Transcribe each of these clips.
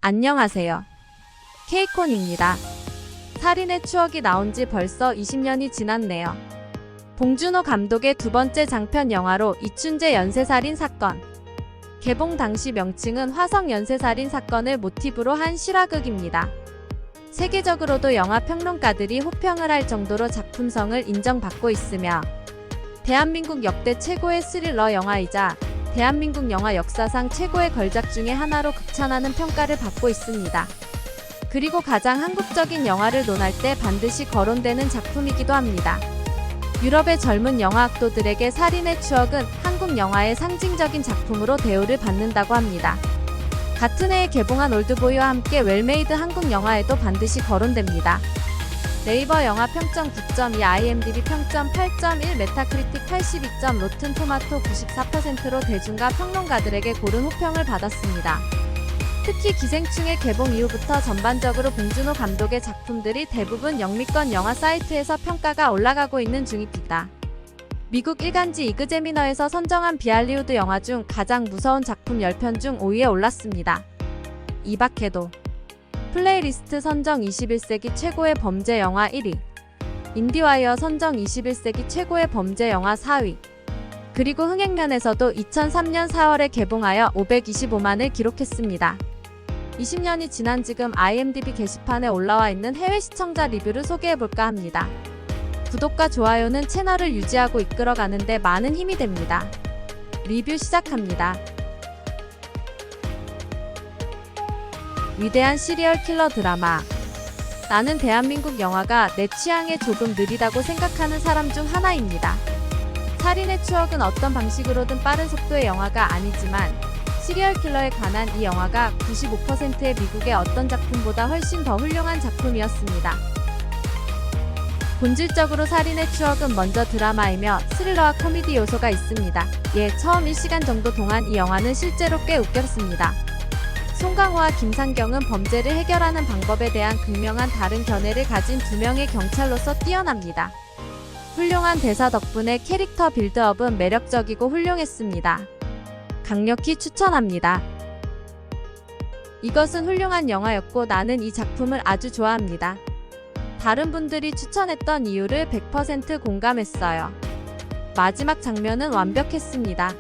안녕하세요. 케이콘입니다. 살인의 추억이 나온 지 벌써 20년이 지났네요. 봉준호 감독의 두 번째 장편 영화로 이춘재 연쇄살인 사건. 개봉 당시 명칭은 화성 연쇄살인 사건을 모티브로 한 실화극입니다. 세계적으로도 영화 평론가들이 호평을 할 정도로 작품성을 인정받고 있으며 대한민국 역대 최고의 스릴러 영화이자 대한민국 영화 역사상 최고의 걸작 중의 하나로 극찬하는 평가를 받고 있습니다. 그리고 가장 한국적인 영화를 논할 때 반드시 거론되는 작품이기도 합니다. 유럽의 젊은 영화학도들에게 살인의 추억은 한국 영화의 상징적인 작품으로 대우를 받는다고 합니다. 같은 해에 개봉한 올드보이와 함께 웰메이드 한국 영화에도 반드시 거론됩니다. 네이버 영화 평점 9.2, IMDb 평점 8.1, 메타크리틱 82점, 로튼 토마토 94%로 대중과 평론가들에게 고른 호평을 받았습니다. 특히 기생충의 개봉 이후부터 전반적으로 봉준호 감독의 작품들이 대부분 영미권 영화 사이트에서 평가가 올라가고 있는 중입니다. 미국 일간지 이그제미너에서 선정한 비할리우드 영화 중 가장 무서운 작품 10편 중 5위에 올랐습니다. 이 밖에도 플레이리스트 선정 21세기 최고의 범죄 영화 1위, 인디와이어 선정 21세기 최고의 범죄 영화 4위, 그리고 흥행면에서도 2003년 4월에 개봉하여 525만을 기록했습니다. 20년이 지난 지금 IMDb 게시판에 올라와 있는 해외 시청자 리뷰를 소개해볼까 합니다. 구독과 좋아요는 채널을 유지하고 이끌어가는 데 많은 힘이 됩니다. 리뷰 시작합니다. 위대한 시리얼 킬러 드라마. 나는 대한민국 영화가 내 취향에 조금 느리다고 생각하는 사람 중 하나입니다. 살인의 추억은 어떤 방식으로든 빠른 속도의 영화가 아니지만 시리얼 킬러에 관한 이 영화가 95%의 미국의 어떤 작품보다 훨씬 더 훌륭한 작품이었습니다. 본질적으로 살인의 추억은 먼저 드라마이며 스릴러와 코미디 요소가 있습니다. 처음 1시간 정도 동안 이 영화는 실제로 꽤 웃겼습니다. 송강호와 김상경은 범죄를 해결하는 방법에 대한 극명한 다른 견해를 가진 두 명의 경찰로서 뛰어납니다. 훌륭한 대사 덕분에 캐릭터 빌드업은 매력적이고 훌륭했습니다. 강력히 추천합니다. 이것은 훌륭한 영화였고 나는 이 작품을 아주 좋아합니다. 다른 분들이 추천했던 이유를 100% 공감했어요. 마지막 장면은 완벽했습니다.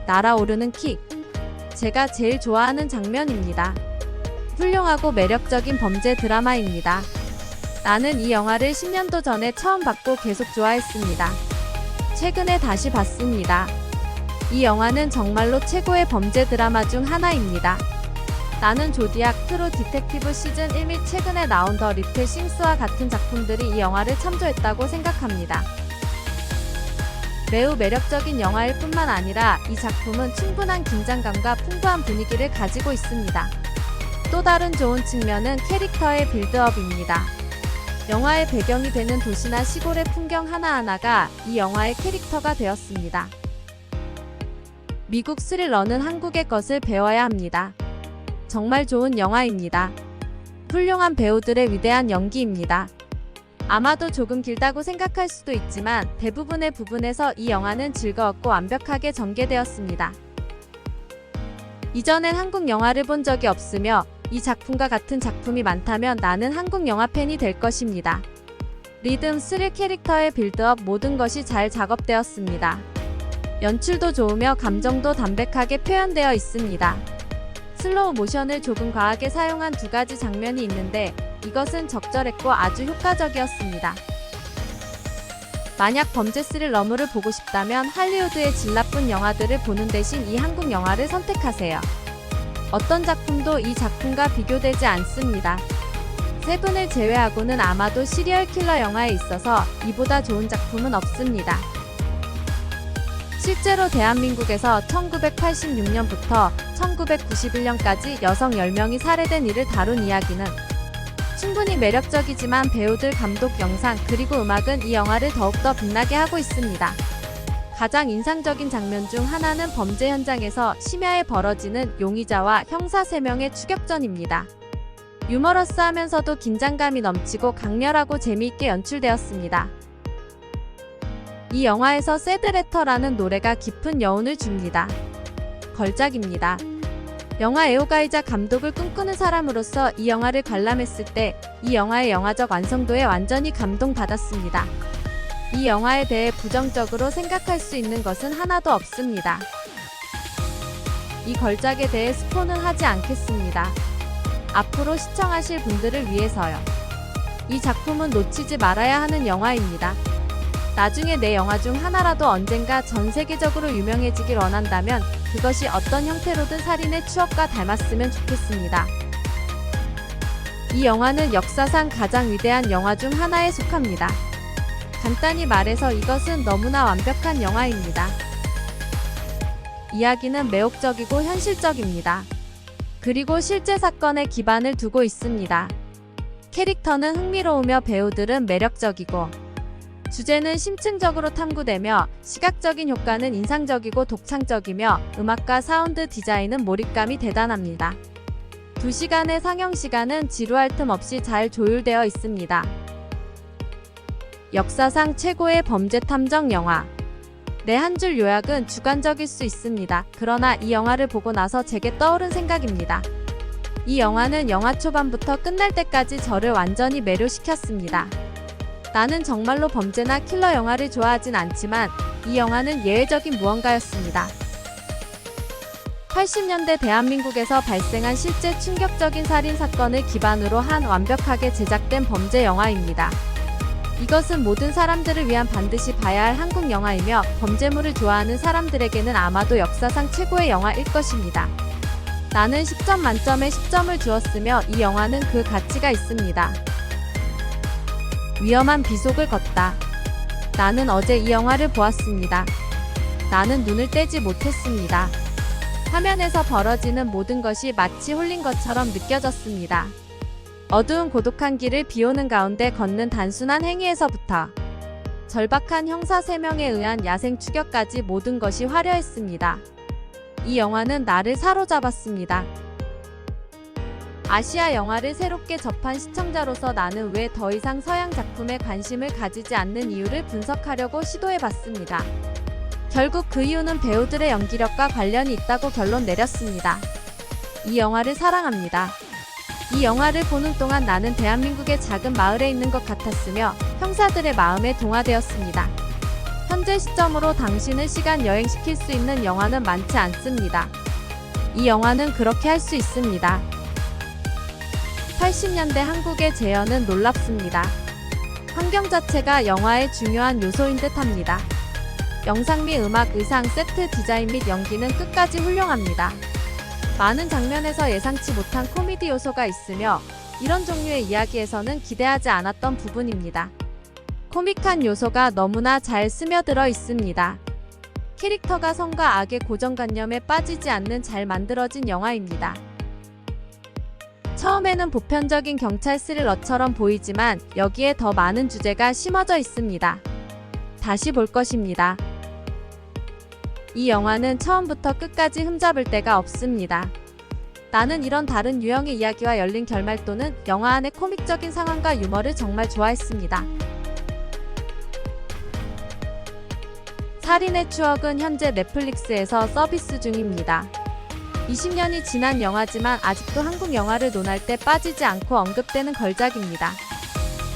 날아오르는 킥. 제가 제일 좋아하는 장면입니다. 훌륭하고 매력적인 범죄 드라마입니다. 나는 이 영화를 10년도 전에 처음 봤고 계속 좋아했습니다. 최근에 다시 봤습니다. 이 영화는 정말로 최고의 범죄 드라마 중 하나입니다. 나는 조디악, 트루 디텍티브 시즌 1 및 최근에 나온 더 리틀 싱스와 같은 작품들이 이 영화를 참조했다고 생각합니다. 매우 매력적인 영화일 뿐만 아니라 이 작품은 충분한 긴장감과 풍부한 분위기를 가지고 있습니다. 또 다른 좋은 측면은 캐릭터의 빌드업입니다. 영화의 배경이 되는 도시나 시골의 풍경 하나하나가 이 영화의 캐릭터가 되었습니다. 미국 스릴러는 한국의 것을 배워야 합니다. 정말 좋은 영화입니다. 훌륭한 배우들의 위대한 연기입니다. 아마도 조금 길다고 생각할 수도 있지만 대부분의 부분에서 이 영화는 즐거웠고 완벽하게 전개되었습니다. 이전엔 한국 영화를 본 적이 없으며 이 작품과 같은 작품이 많다면 나는 한국 영화 팬이 될 것입니다. 리듬, 스릴, 캐릭터의 빌드업 모든 것이 잘 작업되었습니다. 연출도 좋으며 감정도 담백하게 표현되어 있습니다. 슬로우 모션을 조금 과하게 사용한 두 가지 장면이 있는데 이것은 적절했고 아주 효과적이었습니다. 만약 범죄 스릴러물을 보고 싶다면 할리우드의 질 나쁜 영화들을 보는 대신 이 한국 영화를 선택하세요. 어떤 작품도 이 작품과 비교되지 않습니다. 세븐을 제외하고는 아마도 시리얼 킬러 영화에 있어서 이보다 좋은 작품은 없습니다. 실제로 대한민국에서 1986년부터 1991년까지 여성 10명이 살해된 일을 다룬 이야기는 충분히 매력적이지만 배우들, 감독, 영상, 그리고 음악은 이 영화를 더욱더 빛나게 하고 있습니다. 가장 인상적인 장면 중 하나는 범죄 현장에서 심야에 벌어지는 용의자와 형사 3명의 추격전입니다. 유머러스하면서도 긴장감이 넘치고 강렬하고 재미있게 연출되었습니다. 이 영화에서 새드레터라는 노래가 깊은 여운을 줍니다. 걸작입니다. 영화 애호가이자 감독을 꿈꾸는 사람으로서 이 영화를 관람했을 때 이 영화의 영화적 완성도에 완전히 감동받았습니다. 이 영화에 대해 부정적으로 생각할 수 있는 것은 하나도 없습니다. 이 걸작에 대해 스포는 하지 않겠습니다. 앞으로 시청하실 분들을 위해서요. 이 작품은 놓치지 말아야 하는 영화입니다. 나중에 내 영화 중 하나라도 언젠가 전 세계적으로 유명해지길 원한다면 그것이 어떤 형태로든 살인의 추억과 닮았으면 좋겠습니다. 이 영화는 역사상 가장 위대한 영화 중 하나에 속합니다. 간단히 말해서 이것은 너무나 완벽한 영화입니다. 이야기는 매혹적이고 현실적입니다. 그리고 실제 사건에 기반을 두고 있습니다. 캐릭터는 흥미로우며 배우들은 매력적이고 주제는 심층적으로 탐구되며 시각적인 효과는 인상적이고 독창적이며 음악과 사운드 디자인은 몰입감이 대단합니다. 2시간의 상영 시간은 지루할 틈 없이 잘 조율되어 있습니다. 역사상 최고의 범죄 탐정 영화. 내 한 줄 요약은 주관적일 수 있습니다. 그러나 이 영화를 보고 나서 제게 떠오른 생각입니다. 이 영화는 영화 초반부터 끝날 때까지 저를 완전히 매료시켰습니다. 나는 정말로 범죄나 킬러 영화를 좋아하진 않지만 이 영화는 예외적인 무언가였습니다. 80년대 대한민국에서 발생한 실제 충격적인 살인 사건을 기반으로 한 완벽하게 제작된 범죄 영화입니다. 이것은 모든 사람들을 위한 반드시 봐야 할 한국 영화이며 범죄물을 좋아하는 사람들에게는 아마도 역사상 최고의 영화일 것입니다. 나는 10점 만점에 10점을 주었으며 이 영화는 그 가치가 있습니다. 위험한 비속을 걷다. 나는 어제 이 영화를 보았습니다. 나는 눈을 떼지 못했습니다. 화면에서 벌어지는 모든 것이 마치 홀린 것처럼 느껴졌습니다. 어두운 고독한 길을 비오는 가운데 걷는 단순한 행위에서부터 절박한 형사 3명에 의한 야생 추격까지 모든 것이 화려했습니다. 이 영화는 나를 사로잡았습니다. 아시아 영화를 새롭게 접한 시청자로서 나는 왜 더 이상 서양 작품에 관심을 가지지 않는 이유를 분석하려고 시도해봤습니다. 결국 그 이유는 배우들의 연기력과 관련이 있다고 결론 내렸습니다. 이 영화를 사랑합니다. 이 영화를 보는 동안 나는 대한민국의 작은 마을에 있는 것 같았으며 형사들의 마음에 동화되었습니다. 현재 시점으로 당신을 시간 여행시킬 수 있는 영화는 많지 않습니다. 이 영화는 그렇게 할 수 있습니다. 80년대 한국의 재현은 놀랍습니다. 환경 자체가 영화의 중요한 요소인 듯합니다. 영상 및 음악, 의상, 세트 디자인 및 연기는 끝까지 훌륭합니다. 많은 장면에서 예상치 못한 코미디 요소가 있으며 이런 종류의 이야기에서는 기대하지 않았던 부분입니다. 코믹한 요소가 너무나 잘 스며들어 있습니다. 캐릭터가 선과 악의 고정관념에 빠지지 않는 잘 만들어진 영화입니다. 처음에는 보편적인 경찰 스릴러처럼 보이지만 여기에 더 많은 주제가 심어져 있습니다. 다시 볼 것입니다. 이 영화는 처음부터 끝까지 흠잡을 데가 없습니다. 나는 이런 다른 유형의 이야기와 열린 결말 또는 영화 안의 코믹적인 상황과 유머를 정말 좋아했습니다. 살인의 추억은 현재 넷플릭스에서 서비스 중입니다. 20년이 지난 영화지만 아직도 한국 영화를 논할 때 빠지지 않고 언급되는 걸작입니다.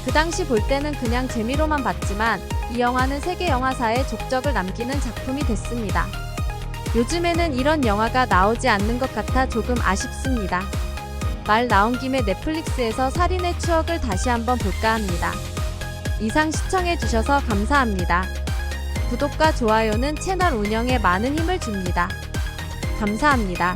그 당시 볼 때는 그냥 재미로만 봤지만 이 영화는 세계 영화사에 족적을 남기는 작품이 됐습니다. 요즘에는 이런 영화가 나오지 않는 것 같아 조금 아쉽습니다. 말 나온 김에 넷플릭스에서 살인의 추억을 다시 한번 볼까 합니다. 이상 시청해주셔서 감사합니다. 구독과 좋아요는 채널 운영에 많은 힘을 줍니다. 감사합니다.